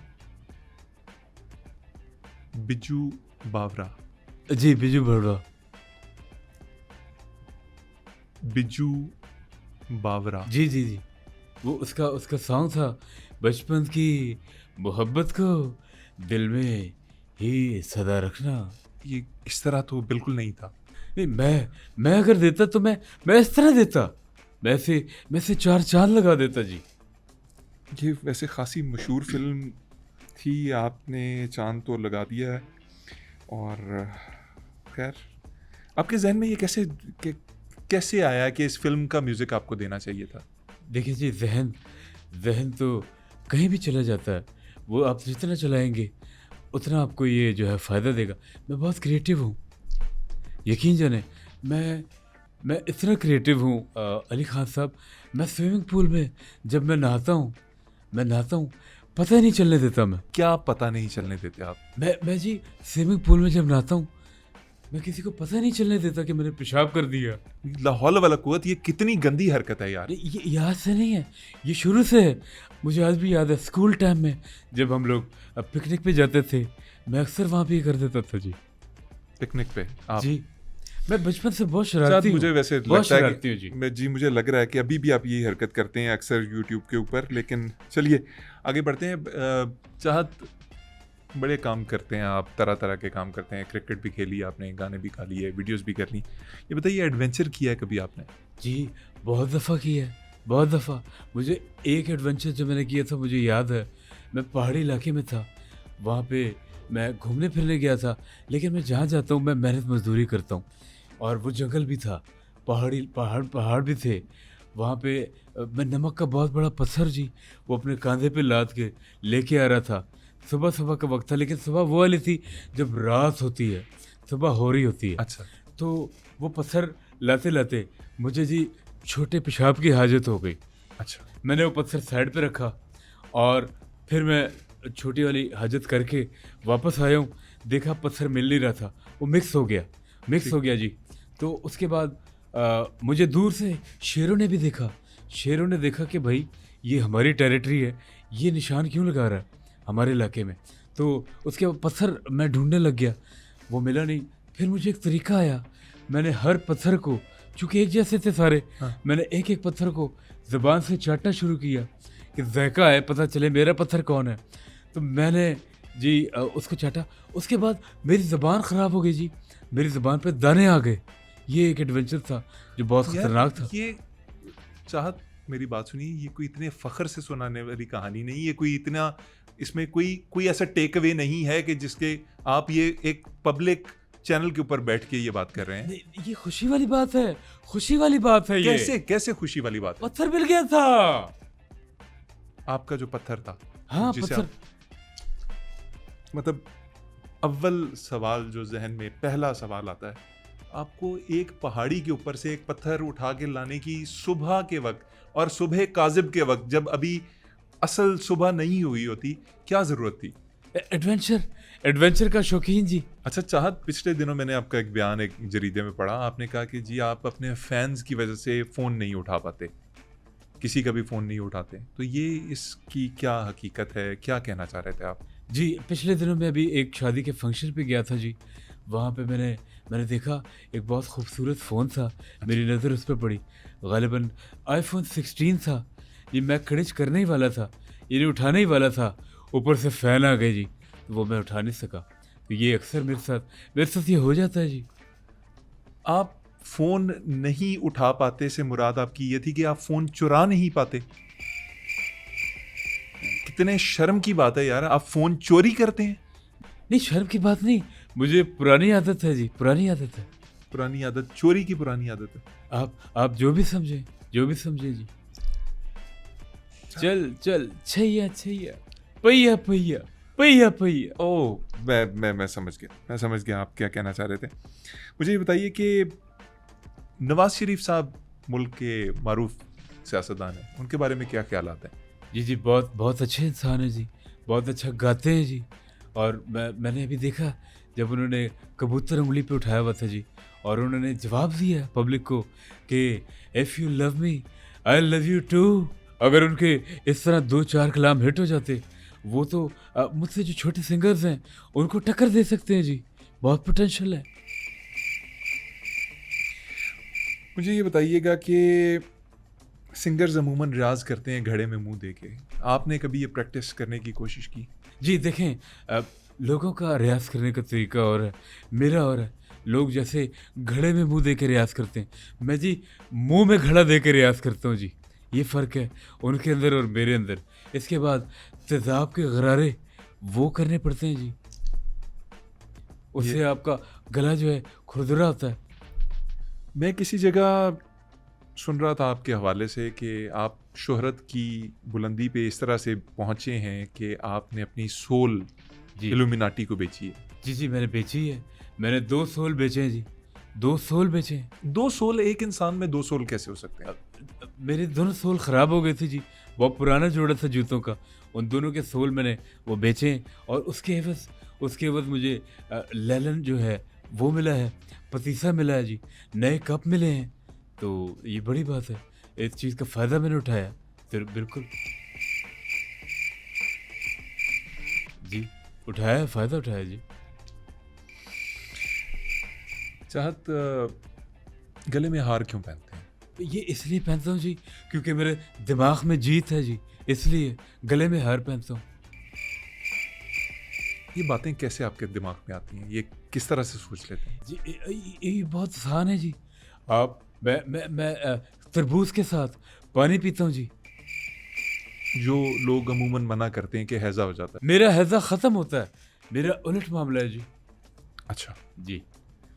बिज्जू बावरा। जी बिज्जू भड़वा बिज्जू बावरा। जी वो उसका सॉन्ग था बचपन की मोहब्बत को दिल में ही सदा रखना ये इस तरह तो बिल्कुल नहीं था। नहीं मैं अगर देता तो मैं इस तरह देता मैं से 4 चांद लगा देता जी ये वैसे खासी मशहूर फिल्म थी, आपने चांद तो लगा दिया है। और खैर आपके जहन में ये कैसे आया कि इस फिल्म का म्यूज़िक आपको देना चाहिए था? देखिए जी जहन ज़हन तो कहीं भी चला जाता है। वो आप जितना चलाएँगे, उतना आपको ये जो है फ़ायदा देगा। मैं बहुत क्रिएटिव हूँ, यकीन जानें। मैं मैं इतना क्रिएटिव हूँ अली ख़ान साहब, मैं स्विमिंग पूल में जब मैं नहाता हूँ, पता ही नहीं चलने देता मैं। क्या पता नहीं चलने देते आप? मैं जी स्विमिंग पूल में जब नहाता हूँ, मैं किसी को पता नहीं चलने देता कि मैंने पेशाब कर दिया। ला हौल वला कुव्वत, ये कितनी गंदी हरकत है यार। ये याद से नहीं है, ये शुरू से है। मुझे आज भी याद है स्कूल टाइम में जब हम लोग पिकनिक पे जाते थे, मैं अक्सर वहाँ पे ये कर देता था जी। पिकनिक पे आप? जी, मैं बचपन से बहुत शायद शरारती मुझे हूँ, वैसे बहुत लगता है शरारती हूँ कि जी। जी मुझे लग रहा है कि अभी भी आप यही हरकत करते हैं अक्सर यूट्यूब के ऊपर। लेकिन चलिए आगे बढ़ते हैं। चाहत, बड़े काम करते हैं आप, तरह तरह के काम करते हैं। क्रिकेट भी खेली आपने, गाने भी गा लिए, वीडियोस भी कर ली। ये बताइए, एडवेंचर किया है कभी आपने? जी, बहुत दफ़ा किया है, बहुत दफ़ा। मुझे एक एडवेंचर जो मैंने किया था मुझे याद है, मैं पहाड़ी इलाके में था, वहाँ पे मैं घूमने फिरने गया था, लेकिन मैं जहाँ जाता हूँ मैं मेहनत मज़दूरी करता हूँ और वो जंगल भी था, पहाड़ भी थे। वहाँ पे मैं नमक का बहुत बड़ा पत्थर जी, वो अपने कंधे पे लाद के लेके आ रहा था। सुबह-सुबह का वक़्त था, लेकिन सुबह वो वाली थी जब रात होती है, सुबह हो रही होती है। अच्छा। तो वो पत्थर लाते-लाते मुझे जी छोटे पेशाब की हाजत हो गई। अच्छा। मैंने वो पत्थर साइड पे रखा और फिर मैं छोटी वाली हाजत करके वापस आया हूँ। देखा पत्थर मिल नहीं रहा था, वो मिक्स हो गया जी। तो उसके बाद मुझे दूर से शेरों ने भी देखा। शेरों ने देखा कि भाई ये हमारी टेरिटरी है, ये निशान क्यों लगा रहा है हमारे इलाके में। तो उसके बाद पत्थर मैं ढूँढने लग गया, वो मिला नहीं। फिर मुझे एक तरीका आया, मैंने हर पत्थर को, चूँकि एक जैसे थे सारे, हाँ। मैंने एक-एक पत्थर को ज़ुबान से चाटना शुरू किया कि ज़ायक़ा है, पता चले मेरा पत्थर कौन है। तो मैंने जी उसको चाटा। उसके बाद मेरी ज़ुबान ख़राब हो गई जी, मेरी ज़ुबान पे दाने आ गए। ये एक एडवेंचर था जो बहुत यार ख़तरनाक था। ये चाहत, मेरी बात सुनिए, ये कोई इतने फख्र से सुनाने वाली कहानी नहीं है। कोई इतना, इसमें कोई ऐसा टेक अवे नहीं है कि जिसके आप ये एक पब्लिक चैनल के ऊपर बैठ के ये बात कर रहे हैं। नहीं, ये खुशी वाली बात है, खुशी वाली बात है ये। कैसे कैसे खुशी वाली बात है? पत्थर मिल गया था। आपका जो पत्थर था, हाँ, जिसे पत्थर। मतलब अव्वल सवाल जो जहन में पहला सवाल आता है, आपको एक पहाड़ी के ऊपर से एक पत्थर उठा के लाने की सुबह के वक्त, और सुबह काजिब के वक्त, जब अभी असल सुबह नहीं हुई होती, क्या जरूरत थी? एडवेंचर का शौकीन जी। अच्छा चाहत, पिछले दिनों मैंने आपका एक बयान एक जरीदे में पढ़ा। आपने कहा कि जी आप अपने फैंस की वजह से फ़ोन नहीं उठा पाते, किसी का भी फ़ोन नहीं उठाते। तो ये इसकी क्या हकीकत है, क्या कहना चाह रहे थे आप? जी, पिछले दिनों मैं अभी एक शादी के फंक्शन पे गया था जी। वहाँ पे मैंने देखा एक बहुत खूबसूरत फ़ोन था, मेरी नज़र उस पे पड़ी। ग़ालिबन आईफ़ोन 16 था। ये मैं खड़िच करने ही वाला था, इन्हें उठाने ही वाला था, ऊपर से फ़ैन आ गए जी, तो वो मैं उठा नहीं सका। तो ये अक्सर मेरे साथ ये हो जाता है जी। आप फ़ोन नहीं उठा पाते से मुराद आपकी ये थी कि आप फ़ोन चुरा नहीं पाते? कितने शर्म की बात है यार, आप फ़ोन चोरी करते हैं। नहीं, शर्म की बात नहीं, मुझे पुरानी आदत है जी, पुरानी आदत है। पुरानी आदत, चोरी की पुरानी आदत है। आप जो भी समझें जी। चल छैया छैया, पहिया पहिया, पहिया पहिया। ओह, मैं समझ गया आप क्या कहना चाह रहे थे। मुझे ये बताइए कि नवाज शरीफ साहब मुल्क के मारूफ सियासतदान हैं, उनके बारे में क्या ख्यालात हैं? जी, बहुत अच्छे इंसान हैं जी, बहुत अच्छा गाते हैं जी। और मैंने अभी देखा जब उन्होंने कबूतर उंगली पे उठाया हुआ था जी, और उन्होंने जवाब दिया पब्लिक को कि if you love me I love you too. अगर उनके इस तरह 2-4 कलाम हिट हो जाते, वो तो मुझसे जो छोटे सिंगर्स हैं उनको टक्कर दे सकते हैं जी, बहुत पोटेंशियल है। मुझे ये बताइएगा कि सिंगर्स अमूमन रियाज करते हैं घड़े में मुंह दे के। आपने कभी ये प्रैक्टिस करने की कोशिश की? जी देखें, लोगों का रियाज़ करने का तरीका और है, मेरा और है। लोग जैसे घड़े में मुंह दे के रियाज़ करते हैं, मैं जी मुंह में घड़ा दे के रियाज़ करता हूँ जी। ये फ़र्क है उनके अंदर और मेरे अंदर। इसके बाद तेज़ाब के गरारे वो करने पड़ते हैं जी, उससे आपका गला जो है खुरदुरा होता है। मैं किसी जगह सुन रहा था आपके हवाले से कि आप शोहरत की बुलंदी पे इस तरह से पहुंचे हैं कि आपने अपनी सोल जी इल्यूमिनाटी को बेची है। जी जी मैंने बेची है। मैंने 2 सोल बेचे हैं जी, 2 सोल बेचे हैं। 2 सोल, एक इंसान में 2 सोल कैसे हो सकते हैं? मेरे दोनों सोल ख़राब हो गए थे जी, बहुत पुराना जोड़ा था जूतों का। उन दोनों के सोल मैंने वो बेचे हैं और उसके एवज़ मुझे लेलन जो है वो मिला है, पतीसा मिला है जी, नए कप मिले हैं। तो ये बड़ी बात है, इस चीज़ का फ़ायदा मैंने उठाया। फिर बिल्कुल जी, उठाया, फ़ायदा उठाया जी। चाहत गले में हार क्यों पहनते हैं? ये इसलिए पहनता हूँ जी, क्योंकि मेरे दिमाग में जीत है जी, इसलिए गले में हार पहनता हूँ। ये बातें कैसे आपके दिमाग में आती हैं? ये किस तरह से सोच लेते हैं? जी ये बहुत आसान है जी। आप मैं तरबूज के साथ पानी पीता हूँ जी, जो लोग अमूमन मना करते हैं कि हैज़ा हो जाता है। मेरा हैज़ा ख़त्म होता है। मेरा उलट मामला है जी। अच्छा, जी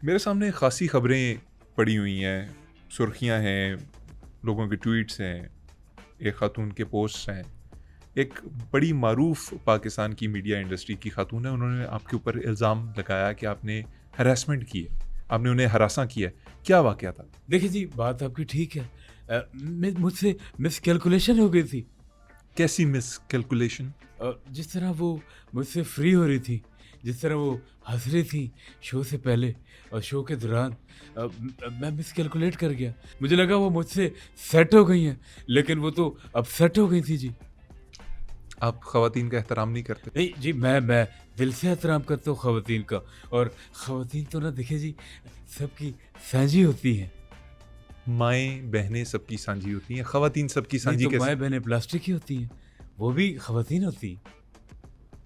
मेरे सामने खासी खबरें पड़ी हुई हैं, सुर्खियां हैं, लोगों के ट्वीट्स हैं, एक खातून के पोस्ट्स हैं। एक बड़ी मारूफ पाकिस्तान की मीडिया इंडस्ट्री की खातून है, उन्होंने आपके ऊपर इल्ज़ाम लगाया कि आपने हरासमेंट की है, आपने उन्हें हरासा किया है। क्या वाक़या था? देखिए जी, बात आपकी ठीक है। मुझसे मिसकैलकुलेशन हो गई थी। कैसी मिसकैलकुलेशन? जिस तरह वो मुझसे फ्री हो रही थी, जिस तरह वो हंस रही थी शो से पहले और शो के दौरान, मैं मिसकैलकुलेट कर गया। मुझे लगा वो मुझसे सेट हो गई हैं, लेकिन वो तो अपसेट हो गई थी जी। आप ख़वातीन का एहतराम नहीं करते? नहीं जी, मैं दिल से एहतराम करता हूँ ख़वातीन का। और ख़वातीन तो ना देखिए जी, सबकी साझी होती हैं। माएँ बहनें सबकी सांझी होती हैं, ख़वातीन सबकी नहीं सांझी तो कैसे? माएँ बहनें प्लास्टिक की होती हैं, वो भी ख़वातीन होती हैं।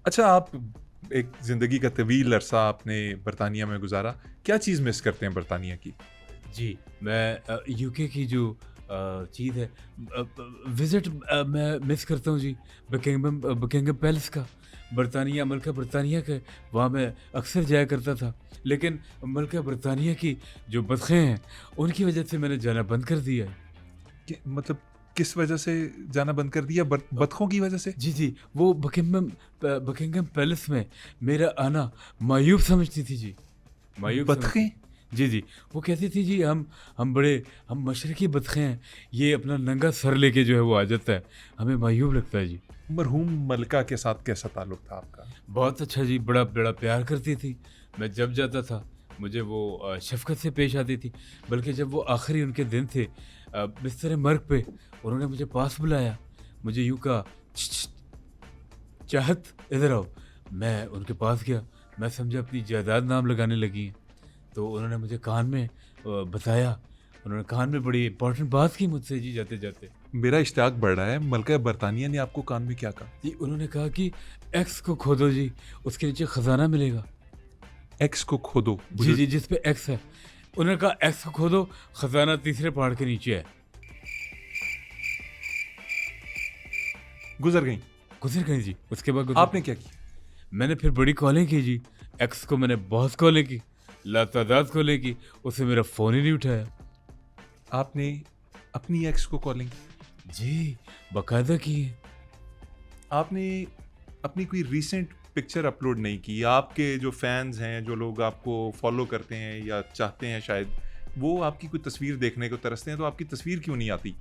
अच्छा, आप एक ज़िंदगी का तवील अरसा आपने बरतानिया में गुजारा, क्या चीज़ मिस करते हैं बरतानिया की? जी, मैं यूके की जो चीज़ है, विज़िट मैं मिस करता हूँ जी, बकिंघम पैलेस का, बरतानिया, मल्का बरतानिया का, वहाँ मैं अक्सर जाया करता था। लेकिन मल्का बरतानिया की जो बतखें हैं, उनकी वजह से मैंने जाना बंद कर दिया है। मतलब किस वजह से जाना बंद कर दिया? बतखों की वजह से? जी, जी, वो बकिंघम पैलेस में मेरा आना मायूब समझती थी जी, मायूब समझती। बतखें? जी, जी, वो कहती थी जी, हम मशरकी बतखें हैं, ये अपना नंगा सर लेके जो है वो आ जाता है, हमें मायूब लगता है जी। मरहूम मलका के साथ कैसा ताल्लुक था आपका? बहुत अच्छा जी, बड़ा बड़ा प्यार करती थी। मैं जब जाता था, मुझे वो शफ़क़त से पेश आती थी। बल्कि जब वो आखिरी उनके दिन थे बिस्तर मर्ग पे, उन्होंने मुझे पास बुलाया, मुझे यूँ कहा, "श श चाहत इधर आओ।" मैं उनके पास गया, मैं समझा अपनी जायदाद नाम लगाने लगी हैं। तो उन्होंने मुझे कान में बताया, उन्होंने कान में बड़ी इम्पोर्टेंट बात की मुझसे जी जाते-जाते। मेरा इश्तियाक बढ़ रहा है, मलका बरतानिया ने आपको कान में क्या कहा? जी, उन्होंने कहा कि एक्स को खोदो जी, उसके नीचे खजाना मिलेगा। एक्स को खोदो। जी, जी, जिस पे एक्स है। उन्होंने कहा एक्स को खोदो, खजाना तीसरे पहाड़ के नीचे है। गुजर गई। गुज़र गई जी, उसके बाद गुज़र आपने क्या किया? मैंने फिर बड़ी कॉलें की जी, एक्स को मैंने बहुत कॉलें की, लातादाद कॉलें की, उसने मेरा फ़ोन ही नहीं उठाया। आपने अपनी एक्स को कॉलिंग की? जी, बाकायदा की है। आपने अपनी कोई रीसेंट पिक्चर अपलोड नहीं की? आपके जो फैंस हैं, जो लोग आपको फॉलो करते हैं या चाहते हैं शायद, वो आपकी कोई तस्वीर देखने को तरसते हैं, तो आपकी तस्वीर क्यों नहीं आती?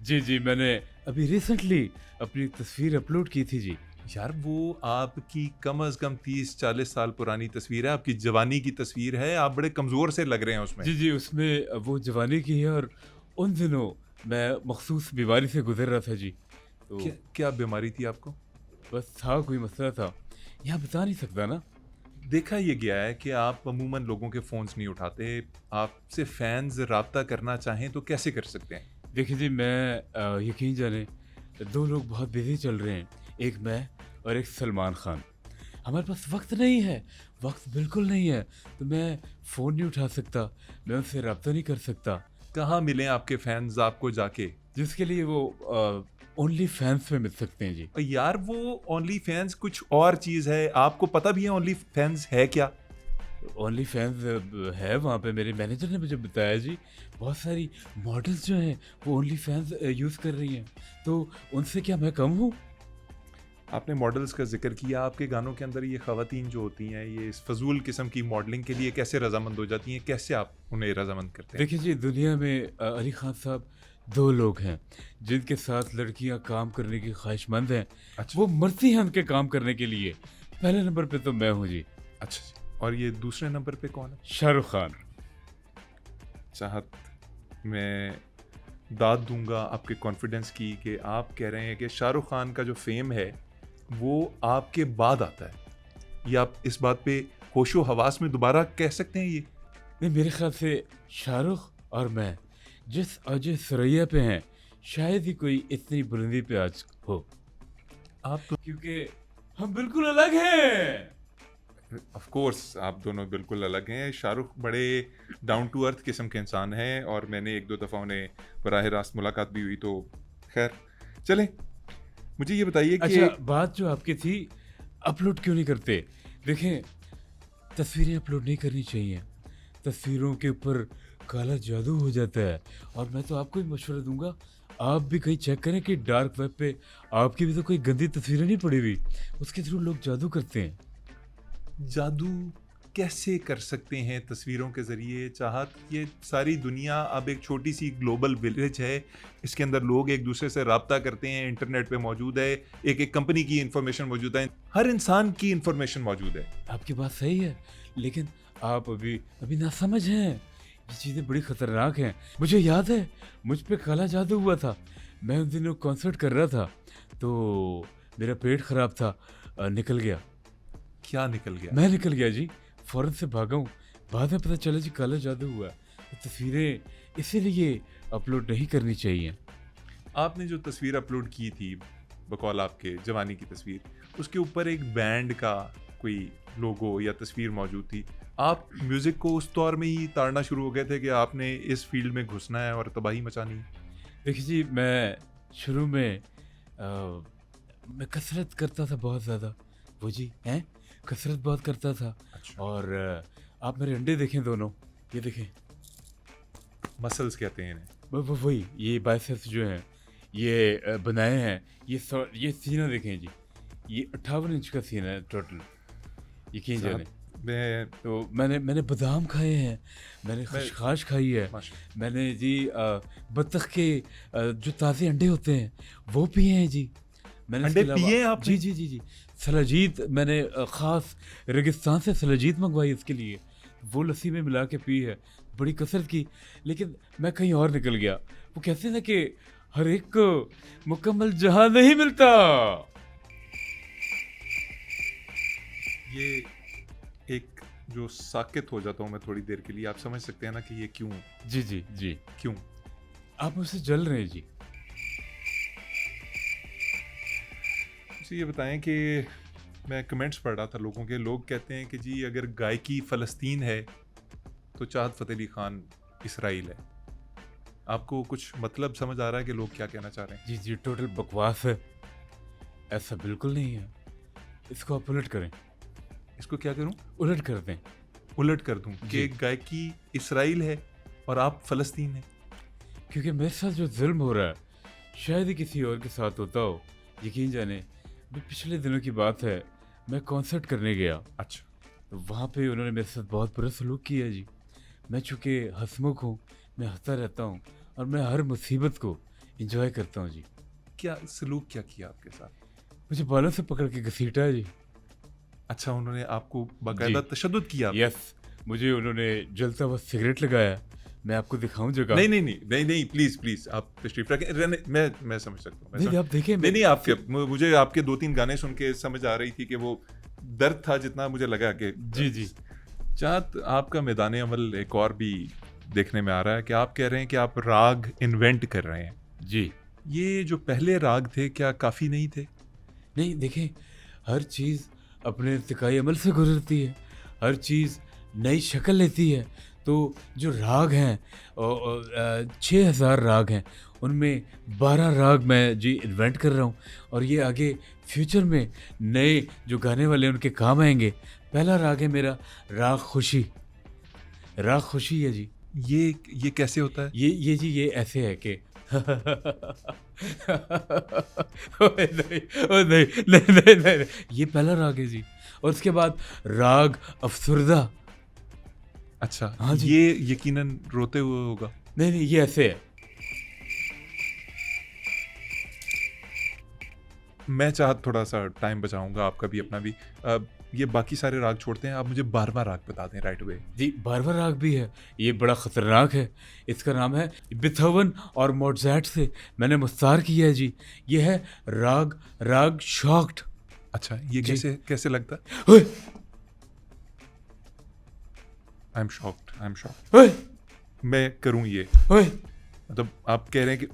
जी, जी, मैंने अभी रिसेंटली अपनी तस्वीर अपलोड की थी जी। यार, वो आपकी कम अज़ कम 30-40 साल पुरानी तस्वीर है, आपकी जवानी की तस्वीर है, आप बड़े कमज़ोर से लग रहे हैं उसमें। जी, जी, उसमें वो जवानी की है और उन दिनों मैं मख़सूस बीमारी से गुज़र रहा था जी। तो क्या क्या बीमारी थी आपको? बस था, कोई मसला था, यहाँ बता नहीं सकता ना। देखा ये गया है कि आप अमूमन लोगों के फ़ोन्स नहीं उठाते, आपसे फैन्स राब्ता करना चाहें तो कैसे कर सकते हैं? देखिए जी, मैं यकीन जाने 2 लोग बहुत बिज़ी चल रहे हैं, एक मैं और एक सलमान खान। हमारे पास वक़्त नहीं है, वक़्त बिल्कुल नहीं है, तो मैं फ़ोन नहीं उठा सकता, मैं उनसे राब्ता नहीं कर सकता। कहाँ मिलें आपके फैन्स आपको जाके? जिसके लिए वो ओनली फैंस में मिल सकते हैं जी। यार, वो ओनली फैन्स कुछ और चीज़ है, आपको पता भी है ओनली फैन्स है क्या? ओनली फैंस है वहाँ पे, मेरे मैनेजर ने मुझे बताया जी। बहुत सारी मॉडल्स जो हैं वो ओनली फैंस यूज़ कर रही हैं, तो उनसे क्या मैं कम हूँ? आपने मॉडल्स का जिक्र किया, आपके गानों के अंदर ये ख़वातीन जो होती हैं, ये इस फजूल किस्म की मॉडलिंग के लिए कैसे रजामंद हो जाती हैं? कैसे आप उन्हें रजामंद करते हैं? देखिए जी, दुनिया में अली खान साहब 2 लोग हैं जिनके साथ लड़कियां काम करने की ख्वाहिशमंद हैं। अच्छा। वो मरती हैं उनके काम करने के लिए। पहले नंबर पे तो मैं हूँ जी, अच्छा जी। और ये दूसरे नंबर पे कौन है? शाहरुख खान। चाहत मैं दाद दूंगा आपके कॉन्फिडेंस की कि आप कह रहे हैं कि शाहरुख खान का जो फेम है वो आपके बाद आता है। ये आप इस बात पे होशो हवास में दोबारा कह सकते हैं ये? नहीं, मेरे ख्याल से शाहरुख और मैं जिस अजय सरैया पे हैं, शायद ही कोई इतनी बुलंदी पे आज हो। आप तो क्योंकि हम बिल्कुल अलग हैं। ऑफ कोर्स आप दोनों बिल्कुल अलग हैं। शाहरुख बड़े डाउन टू अर्थ किस्म के इंसान हैं और मैंने एक दो दफ़ा उन्हें बराह रास्त मुलाकात भी हुई, तो खैर चलें। मुझे ये बताइए कि अच्छा, बात जो आपकी थी, अपलोड क्यों नहीं करते? देखें, तस्वीरें अपलोड नहीं करनी चाहिए। तस्वीरों के ऊपर काला जादू हो जाता है। और मैं तो आपको भी मशवरा दूंगा, आप भी कहीं चेक करें कि डार्क वेब पे आपकी भी तो कोई गंदी तस्वीरें नहीं पड़ी हुई। उसके थ्रू लोग जादू करते हैं। जादू कैसे कर सकते हैं तस्वीरों के ज़रिए? चाहत ये सारी दुनिया अब एक छोटी सी ग्लोबल विलेज है। इसके अंदर लोग एक दूसरे से राब्ता करते हैं, इंटरनेट पे मौजूद है, एक एक कंपनी की इंफॉर्मेशन मौजूद है, हर इंसान की इंफॉर्मेशन मौजूद है। आपकी बात सही है, लेकिन आप अभी अभी नासमझ हैं। ये चीज़ें बड़ी ख़तरनाक हैं। मुझे याद है, मुझ पे काला जादू हुआ था। मैं उन दिनों कॉन्सर्ट कर रहा था, तो मेरा पेट ख़राब था, निकल गया। क्या निकल गया? मैं निकल गया जी, फ़ौरन से भागा हूँ। बाद में पता चला जी काला जादू हुआ। तो तस्वीरें इसीलिए अपलोड नहीं करनी चाहिए। आपने जो तस्वीर अपलोड की थी बकौल आपके जवानी की तस्वीर, उसके ऊपर एक बैंड का कोई लोगो या तस्वीर मौजूद थी। आप म्यूज़िक को उस दौर में ही ताड़ना शुरू हो गए थे कि आपने इस फील्ड में घुसना है और तबाही मचानी है? देखिए जी, मैं शुरू में मैं कसरत करता था बहुत ज़्यादा। वो जी हैं, कसरत बहुत करता था। अच्छा। और आप मेरे अंडे देखें दोनों, ये देखें, मसल्स कहते हैं इन्हें। वही ये बाइसेप्स जो हैं, ये बनाए हैं। ये सीना देखें जी, ये 58 इंच का सीना है टोटल, यकीन साहब, जाने। मैं तो मैंने बादाम खाए हैं, मैंने मैं खशखाश खाई है, माशा मैंने जी बत्तख के जो ताज़े अंडे होते हैं वो पिए हैं जी। मैंने इसके अंडे अलावा पिए हैं आपने? जी सलाजीत मैंने ख़ास रेगिस्तान से सलाजीत मंगवाई इसके लिए, वो लस्सी में मिला के पी है। बड़ी कसरत की, लेकिन मैं कहीं और निकल गया। वो कहते हैं ना कि हर एक को मुकम्मल जहां नहीं मिलता। ये एक जो साकित हो जाता हूँ मैं थोड़ी देर के लिए, आप समझ सकते हैं ना कि ये क्यों? जी क्यों? आप मुझसे जल रहे हैं जी। मुझे ये बताएं कि मैं कमेंट्स पढ़ रहा था लोगों के, लोग कहते हैं कि जी अगर गायकी फ़लस्तीन है तो चाहत फ़तेह अली ख़ान इसराइल है। आपको कुछ मतलब समझ आ रहा है कि लोग क्या कहना चाह रहे हैं? जी टोटल बकवास है, ऐसा बिल्कुल नहीं है। इसको आप उलट करें, इसको क्या करूं? उलट कर दें। उलट कर दूं जी। कि गायकी इसराइल है और आप फ़लस्तीन हैं। क्योंकि मेरे साथ जो जुल्म हो रहा है, शायद ही किसी और के साथ होता हो। यकीन जाने, अभी पिछले दिनों की बात है, मैं कॉन्सर्ट करने गया, अच्छा। तो वहाँ पे उन्होंने मेरे साथ बहुत बुरा सलूक किया जी। मैं चूँकि हंसमुख हूँ, मैं हंसता रहता हूँ और मैं हर मुसीबत को एंजॉय करता हूँ जी। क्या सलूक क्या किया आपके साथ? मुझे बालों से पकड़ के घसीटा है जी। अच्छा, उन्होंने आपको बाकायदा जी। तशद्दुद किया? यस, मुझे उन्होंने जलता हुआ सिगरेट लगाया। मैं आपको दिखाऊं जगह? नहीं, प्लीज़ आप तशरीफ़ रखें। मैं समझ सकता हूँ। नहीं, आप देखिए, नहीं, आपके मुझे आपके 2-3 गाने सुन के समझ आ रही थी कि वो दर्द था जितना मुझे लगा कि जी चाहत आपका मैदान अमल एक और भी देखने में आ रहा है कि आप कह रहे हैं कि आप राग इन्वेंट कर रहे हैं। जी। ये जो पहले राग थे क्या काफ़ी नहीं थे? नहीं, देखें, हर चीज़ अपने इर्तिकाई अमल से गुजरती है, हर चीज़ नई शक्ल लेती है। तो जो राग हैं, 6000 राग हैं, उनमें 12 राग मैं जी इन्वेंट कर रहा हूँ और ये आगे फ्यूचर में नए जो गाने वाले हैं उनके काम आएंगे। पहला राग है मेरा राग खुशी। राग खुशी है जी। ये कैसे होता है? ये जी ये ऐसे है कि ओए नहीं, ओए नहीं, नहीं, नहीं, नहीं, नहीं, ये पहला राग है जी। और उसके बाद राग अफसुरदा। अच्छा, हाँ जी। ये यकीनन रोते हुए होगा। नहीं नहीं, ये ऐसे है। मैं चाहत थोड़ा सा टाइम बचाऊंगा आपका भी अपना भी। ये बाकी सारे राग छोड़ते हैं, आप मुझे 12वां राग बता दें राइट अवे। जी, बारहवां राग भी है। ये बड़ा खतरनाक है। इसका नाम है बीथोवन और मोज़ार्ट से मैंने मुख्तार किया है जी। ये है राग राग शॉक्ड। अच्छा, ये जी। कैसे कैसे लगता है? ओए आई एम शॉक्ड। ओए मैं करूं ये? ओए। मतलब आप कह रहे हैं कि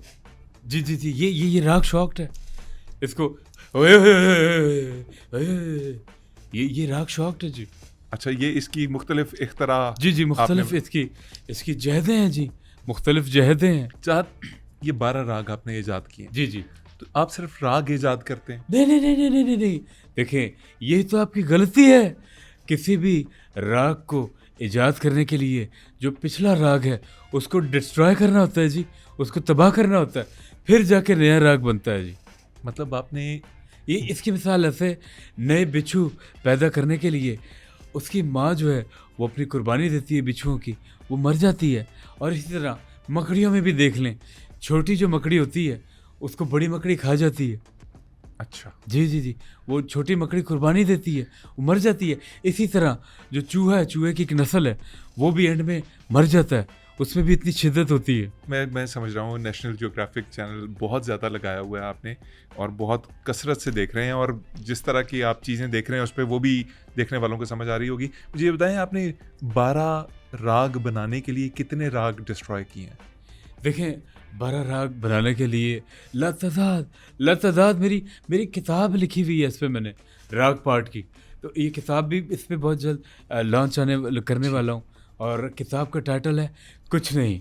जी जी जी, ये राग शॉक्ड है। इसको ओए ओए ओए, ओए, ओए, ये राग शॉक्ड है जी। अच्छा, ये इसकी मुख्तलिफ इख्तरा जी जी, मुख्तलिफ आपने इसकी इसकी जहदें हैं जी। मुख्तलिफ जहदें हैं। चाहत ये 12 राग आपने ईजाद किए हैं, जी जी। तो आप सिर्फ राग ईजाद करते हैं? नहीं नहीं नहीं नहीं नहीं नहीं नहीं। देखें, यही तो आपकी गलती है। किसी भी राग को इजाद करने के लिए जो पिछला राग है उसको डिस्ट्रॉय करना होता है जी, उसको तबाह करना होता है, फिर जाके नया राग बनता है जी। मतलब आपने ये इसकी मिसाल ऐसे, नए बिच्छू पैदा करने के लिए उसकी माँ जो है वो अपनी कुर्बानी देती है बिच्छुओं की, वो मर जाती है। और इसी तरह मकड़ियों में भी देख लें, छोटी जो मकड़ी होती है उसको बड़ी मकड़ी खा जाती है। अच्छा, जी जी जी, वो छोटी मकड़ी कुर्बानी देती है, वो मर जाती है। इसी तरह जो चूहा है, चूहे की एक नस्ल है, वो भी एंड में मर जाता है, उसमें भी इतनी शिद्दत होती है। मैं समझ रहा हूँ नेशनल जियोग्राफिक चैनल बहुत ज़्यादा लगाया हुआ है आपने, और बहुत कसरत से देख रहे हैं, और जिस तरह की आप चीज़ें देख रहे हैं उस पर वो भी देखने वालों को समझ आ रही होगी। मुझे ये बताएं, आपने 12 राग बनाने के लिए कितने राग डिस्ट्रॉय किए हैं? देखें, 12 राग बनाने के लिए लातादाद मेरी मेरी किताब लिखी हुई है इस पे मैंने, राग पार्ट की। तो ये किताब भी इस पे बहुत जल्द लॉन्च करने वाला हूँ। और किताब का टाइटल है कुछ नहीं,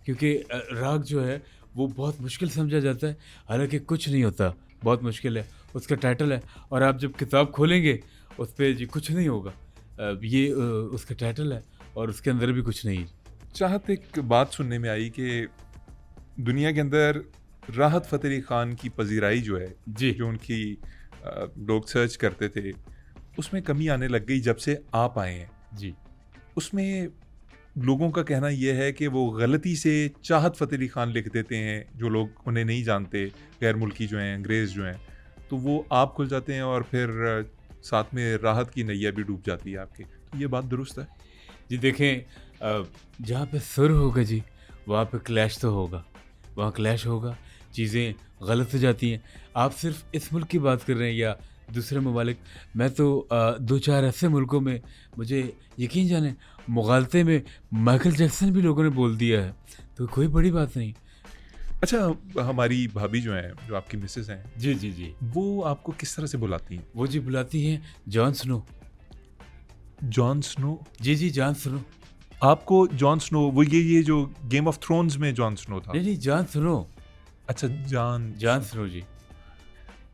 क्योंकि राग जो है वो बहुत मुश्किल समझा जाता है, हालांकि कुछ नहीं होता, बहुत मुश्किल है, उसका टाइटल है। और आप जब किताब खोलेंगे उस पर जी कुछ नहीं होगा, ये उसका टाइटल है, और उसके अंदर भी कुछ नहीं। चाहत एक बात सुनने में आई कि दुनिया के अंदर राहत फ़तेह अली ख़ान की पजीराई जो है, जी जो उनकी लोग सर्च करते थे, उसमें कमी आने लग गई जब से आप आए हैं। जी उसमें लोगों का कहना यह है कि वो गलती से चाहत फ़तेह अली ख़ान लिख देते हैं, जो लोग उन्हें नहीं जानते, गैर मुल्की जो हैं, अंग्रेज़ जो हैं, तो वो आप खुल जाते हैं और फिर साथ में राहत की नैया भी डूब जाती है आपकी। तो ये बात दुरुस्त है? जी, देखें, जहाँ पे सुर होगा जी वहाँ पे क्लैश तो होगा, वहाँ क्लैश होगा, चीज़ें गलत हो जाती हैं। आप सिर्फ इस मुल्क की बात कर रहे हैं या दूसरे ममालिक? मैं तो 2-4 ऐसे मुल्कों में, मुझे यकीन जाने, मुगालते में माइकल जैक्सन भी लोगों ने बोल दिया है, तो कोई बड़ी बात नहीं। अच्छा, हमारी भाभी जो हैं, जो आपकी मिसेज़ हैं, जी जी जी, वो आपको किस तरह से बुलाती हैं? वो जी बुलाती हैं जॉन स्नो। John Snow? जी जी, जॉन स्नो। आपको जॉन स्नो, वो ये जो गेम ऑफ थ्रोन्स में जॉन स्नो था? नहीं नहीं, जॉन स्नो। अच्छा, जॉन स्नो जी।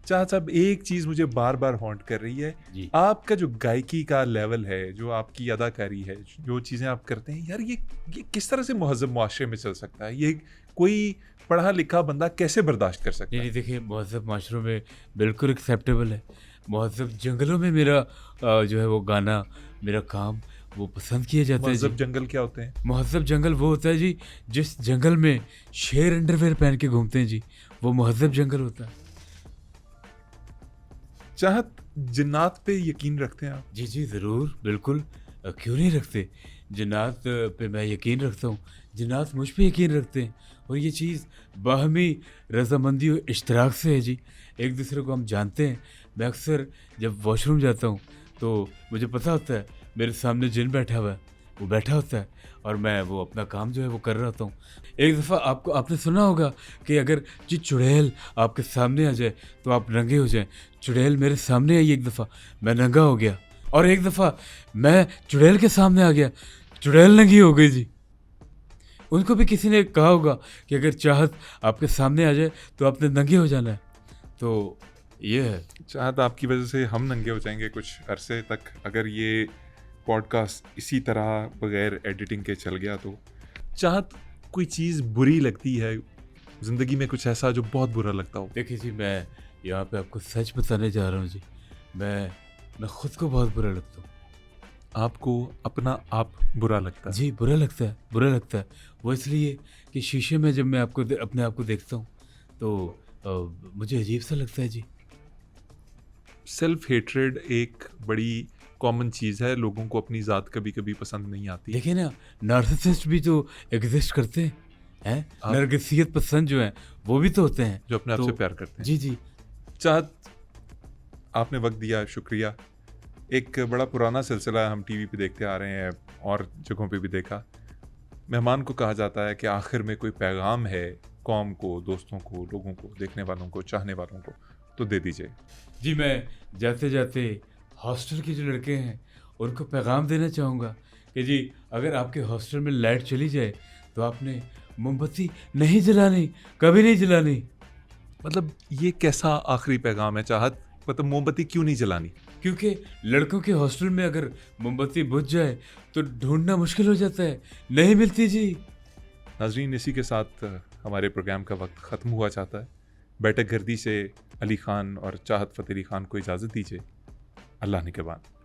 चाचा साहब, एक चीज़ मुझे बार बार हॉन्ट कर रही है, जी आपका जो गायकी का लेवल है, जो आपकी अदाकारी है, जो चीज़ें आप करते हैं, यार ये किस तरह से मुहज़्ज़ब मुआशरे में चल सकता है? ये कोई पढ़ा लिखा बंदा कैसे बर्दाश्त कर सकता नहीं है? नहीं, देखिए, महज़्ज़ब माशरों में बिल्कुल एक्सेप्टेबल है। महज़्ज़ब जंगलों में मेरा जो है वो गाना, मेरा काम, वो पसंद किया जाता है जी। मुहज़्ज़ब जंगल क्या होते हैं? महज़्ज़ब जंगल वो होता है जी जिस जंगल में शेर अंडरवेयर पहन के घूमते हैं जी, वो महज़्ज़ब जंगल होता है। चाहत जिन्नात पे यकीन रखते हैं आप? जी जी, ज़रूर, बिल्कुल, क्यों नहीं रखते। जिन्नात पे मैं यकीन रखता हूँ, जिन्नात मुझ पे यकीन रखते हैं, और ये चीज़ बाहमी रज़ामंदी और इश्तराक से है जी, एक दूसरे को हम जानते हैं। मैं अक्सर जब वॉशरूम जाता हूँ तो मुझे पता होता है मेरे सामने जिन बैठा हुआ है, वो बैठा होता है, और मैं वो अपना काम जो है वो कर रहा होता हूँ। एक दफ़ा आपने सुना होगा कि अगर जी चुड़ैल आपके सामने आ जाए तो आप नंगे हो जाएं। चुड़ैल मेरे सामने आई एक दफ़ा, मैं नंगा हो गया, और एक दफ़ा मैं चुड़ैल के सामने आ गया, चुड़ैल नंगी हो गई जी। उनको भी किसी ने कहा होगा कि अगर चाहत आपके सामने आ जाए तो आपने नंगे हो जाना है। तो ये है। चाहत आपकी वजह से हम नंगे हो जाएंगे कुछ अरसे तक अगर ये पॉडकास्ट इसी तरह बगैर एडिटिंग के चल गया तो। चाहत कोई चीज़ बुरी लगती है ज़िंदगी में, कुछ ऐसा जो बहुत बुरा लगता हो? देखिए जी, मैं यहाँ पे आपको सच बताने जा रहा हूँ जी। मैं खुद को बहुत बुरा लगता हूँ। आपको अपना आप बुरा लगता है? जी, बुरा लगता है, बुरा लगता है। वो इसलिए कि शीशे में जब मैं अपने आप को देखता हूँ तो मुझे अजीब सा लगता है जी। सेल्फ हेट्रेड एक बड़ी कॉमन चीज़ है, लोगों को अपनी ज़ात कभी कभी पसंद नहीं आती। देखिए ना, नार्सिसिस्ट भी तो एग्जिस्ट करते हैं, हैं? आप- नरगिसियत पसंद जो हैं, वो भी तो होते हैं। जो अपने आप से तो प्यार करते हैं। जी, जी। चाहत, आपने वक्त दिया, शुक्रिया। एक बड़ा पुराना सिलसिला हम टीवी पे देखते आ रहे हैं और जगहों पे भी देखा। मेहमान को कहा जाता है कि आखिर में कोई पैगाम है कौम को, दोस्तों को, लोगों को, देखने वालों को, चाहने वालों को, तो दे दीजिए। जी, मैं जाते-जाते हॉस्टल के जो लड़के हैं, उनको पैगाम देना चाहूँगा कि जी, अगर आपके हॉस्टल में लाइट चली जाए, तो आपने मोमबत्ती नहीं जलानी, कभी नहीं जलानी। मतलब ये कैसा आखिरी पैगाम है चाहत? मतलब मोमबत्ती क्यों नहीं जलानी? क्योंकि लड़कों के हॉस्टल में अगर मोमबत्ती बुझ जाए, तो ढूँढना मुश्किल हो जाता है, नहीं मिलती जी। नाजरीन, इसी के साथ हमारे प्रोग्राम का वक्त ख़त्म हुआ चाहता है। बैठक गर्दी से अली खान और चाहत फ़तेह अली खान को इजाज़त दीजिए। अल्लाह निगहबान।